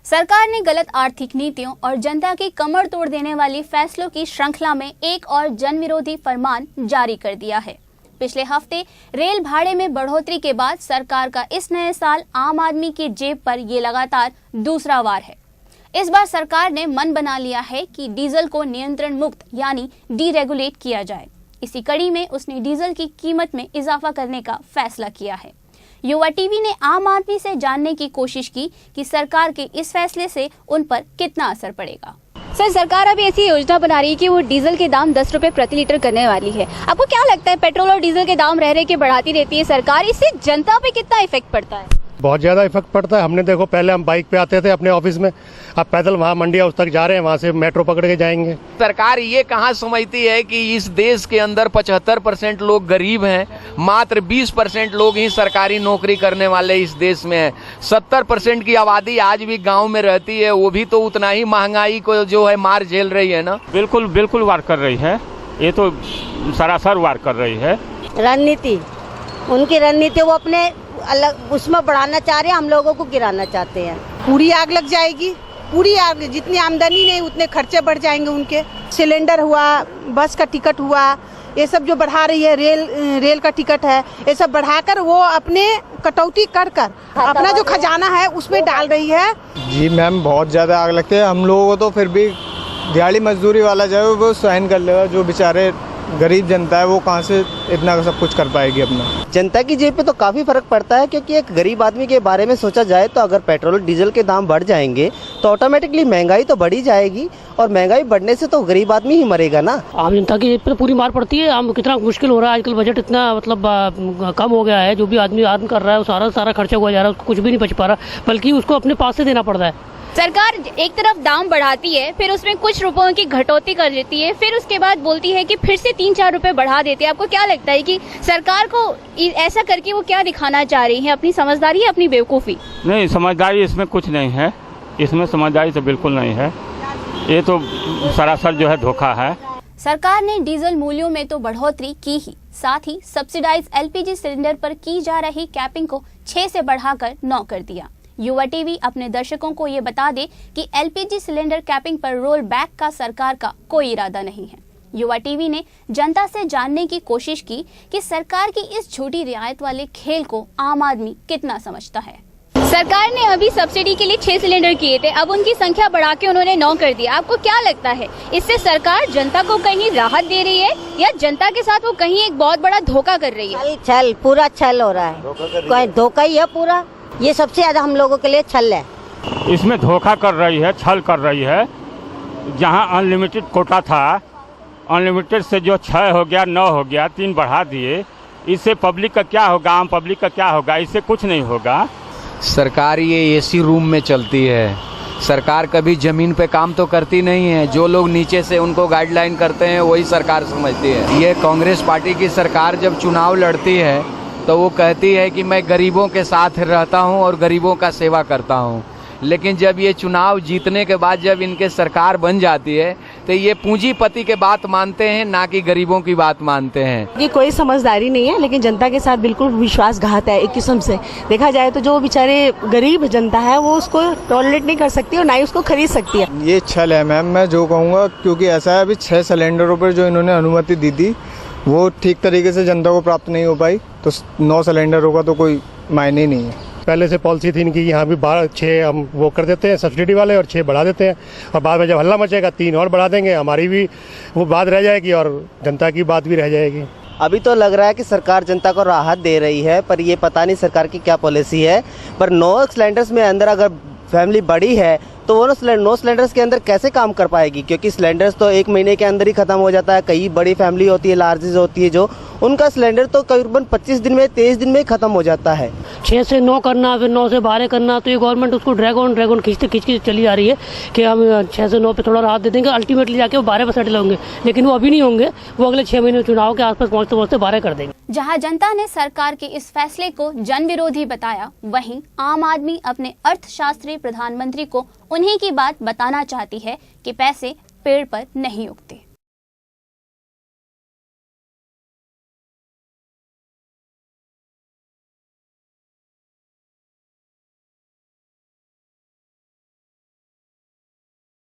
सरकार ने गलत आर्थिक नीतियों और जनता की कमर तोड़ देने वाली फैसलों की श्रृंखला में एक और जन विरोधी फरमान जारी कर दिया है। पिछले हफ्ते रेल भाड़े में बढ़ोतरी के बाद सरकार का इस नए साल आम आदमी की जेब पर ये लगातार दूसरा वार है। इस बार सरकार ने मन बना लिया है कि डीजल को नियंत्रण मुक्त यानी डीरेगुलेट किया जाए। इसी कड़ी में उसने डीजल की कीमत में इजाफा करने का फैसला किया है। युवा टीवी ने आम आदमी से जानने की कोशिश की कि सरकार के इस फैसले से उन पर कितना असर पड़ेगा। सर, सरकार अभी ऐसी योजना बना रही है कि वो डीजल के दाम 10 रुपए प्रति लीटर करने वाली है। आपको क्या लगता है, पेट्रोल और डीजल के दाम रह के बढ़ाती रहती है सरकार, इससे जनता पे कितना इफेक्ट पड़ता है? बहुत ज़्यादा इफेक्ट पड़ता है। हमने देखो, पहले हम बाइक पे आते थे अपने ऑफिस में, अब पैदल वहाँ मंडी हाउस तक जा रहे हैं, वहाँ से मेट्रो पकड़ के जाएंगे। सरकार ये कहाँ समझती है कि इस देश के अंदर 75% लोग गरीब हैं, मात्र 20% लोग ही सरकारी नौकरी करने वाले इस देश में हैं। 70% की आबादी आज भी गांव में रहती है, वो भी तो उतना ही महंगाई को जो है मार झेल रही है ना। बिल्कुल वार कर रही है, ये तो सरासर वार कर रही है। रणनीति, उनकी रणनीति वो अपने अलग उसमें बढ़ाना चाह रहे हैं, हम लोगों को गिराना चाहते हैं। पूरी आग लग जाएगी, पूरी आग। जितनी आमदनी नहीं उतने खर्चे बढ़ जाएंगे उनके। सिलेंडर हुआ, बस का टिकट हुआ, ये सब जो बढ़ा रही है, रेल का टिकट है, ये सब बढ़ाकर वो अपने कटौती कर अपना जो खजाना है उसमें डाल रही है। जी मैम, बहुत ज़्यादा आग लगती है हम लोगों को। तो फिर भी दिहाड़ी मजदूरी वाला जो है वो सहन कर लेगा, जो बेचारे गरीब जनता है वो कहाँ से इतना सब कुछ कर पाएगी अपना। जनता की जेब पे तो काफ़ी फर्क पड़ता है, क्योंकि एक गरीब आदमी के बारे में सोचा जाए तो अगर पेट्रोल डीजल के दाम बढ़ जाएंगे तो ऑटोमेटिकली महंगाई तो बढ़ी जाएगी, और महंगाई बढ़ने से तो गरीब आदमी ही मरेगा ना। आम जनता की जेब पे तो पूरी मार पड़ती है। आम कितना मुश्किल हो रहा है आजकल, बजट इतना मतलब कम हो गया है। जो भी आदमी अर्न कर रहा है वो सारा खर्चा हुआ जा रहा है, उसको कुछ भी नहीं बच पा रहा, बल्कि उसको अपने पास से देना पड़ रहा है। सरकार एक तरफ दाम बढ़ाती है, फिर उसमें कुछ रुपयों की कटौती कर देती है, फिर उसके बाद बोलती है कि फिर से 3-4 रुपए बढ़ा देती है। आपको क्या लगता है कि सरकार को ऐसा करके वो क्या दिखाना चाह रही है? अपनी समझदारी या अपनी बेवकूफ़ी? नहीं, समझदारी इसमें कुछ नहीं है, इसमें समझदारी तो बिल्कुल नहीं है। ये तो सरासर जो है धोखा है। सरकार ने डीजल मूल्यों में तो बढ़ोतरी की ही, साथ ही सब्सिडाइज एलपीजी सिलेंडर पर की जा रही कैपिंग को 6 से बढ़ाकर 9 कर दिया। युवा टीवी अपने दर्शकों को ये बता दे कि एलपीजी सिलेंडर कैपिंग पर रोल बैक का सरकार का कोई इरादा नहीं है। युवा टीवी ने जनता से जानने की कोशिश की कि सरकार की इस छोटी रियायत वाले खेल को आम आदमी कितना समझता है। सरकार ने अभी सब्सिडी के लिए 6 सिलेंडर किए थे, अब उनकी संख्या बढ़ा के उन्होंने 9 कर दिया। आपको क्या लगता है, इससे सरकार जनता को कहीं राहत दे रही है या जनता के साथ वो कहीं एक बहुत बड़ा धोखा कर रही है? छल, पूरा छल हो रहा है, धोखा ही है पूरा। ये सबसे ज्यादा हम लोगों के लिए छल है। इसमें धोखा कर रही है, छल कर रही है। जहां अनलिमिटेड कोटा था, अनलिमिटेड से जो 6 हो गया, 9 हो गया, 3 बढ़ा दिए। इससे पब्लिक का क्या होगा, आम पब्लिक का क्या होगा? इससे कुछ नहीं होगा। सरकार ये एसी रूम में चलती है, सरकार कभी जमीन पे काम तो करती नहीं है। जो लोग नीचे से उनको गाइडलाइन करते हैं वही सरकार समझती है। ये कांग्रेस पार्टी की सरकार जब चुनाव लड़ती है तो वो कहती है कि मैं गरीबों के साथ रहता हूं और गरीबों का सेवा करता हूं, लेकिन जब ये चुनाव जीतने के बाद जब इनके सरकार बन जाती है तो ये पूंजीपति के बात मानते हैं, ना कि गरीबों की बात मानते हैं। ये कोई समझदारी नहीं है, लेकिन जनता के साथ बिल्कुल विश्वासघात है। एक किस्म से देखा जाए तो जो बेचारे गरीब जनता है वो उसको टॉलरेट नहीं कर सकती और ना ही उसको खरीद सकती है। ये छल है मैम, मैं जो कहूँगा, क्योंकि ऐसा है अभी 6 सिलेंडरों पर जो इन्होंने अनुमति दी थी वो ठीक तरीके से जनता को प्राप्त नहीं हो पाई, तो 9 सिलेंडर होगा तो कोई मायने नहीं है। पहले से पॉलिसी थी इनकी, यहाँ भी 6 हम वो कर देते हैं सब्सिडी वाले और 6 बढ़ा देते हैं, और बाद में जब हल्ला मचेगा 3 और बढ़ा देंगे, हमारी भी वो बात रह जाएगी और जनता की बात भी रह जाएगी। अभी तो लग रहा है कि सरकार जनता को राहत दे रही है, पर ये पता नहीं सरकार की क्या पॉलिसी है। पर 9 सिलेंडर्स में अंदर अगर फैमिली बड़ी है तो वो 9 सिलेंडर्स के अंदर कैसे काम कर पाएगी, क्योंकि सिलेंडर्स तो 1 महीने के अंदर ही खत्म हो जाता है। कई बड़ी फैमिली होती है, लार्जेस होती है, जो उनका सिलेंडर तो करीबन 25 दिन में 23 दिन में खत्म हो जाता है। 6 से 9 करना, फिर 9 से 12 करना, तो ये गवर्नमेंट उसको ड्रैगन खींचते चली आ रही है कि हम 6 से 9 पे थोड़ा राहत दे देंगे, अल्टीमेटली जाके वो 12 पर सेटल होंगे। लेकिन वो अभी नहीं होंगे, वो अगले 6 महीने चुनाव के आसपास पहुँचते 12 कर देंगे। जहां जनता ने सरकार के इस फैसले को जन विरोधी बताया, वहीं आम आदमी अपने अर्थशास्त्री प्रधानमंत्री को उन्हीं की बात बताना चाहती है कि पैसे पेड़ पर नहीं उगते।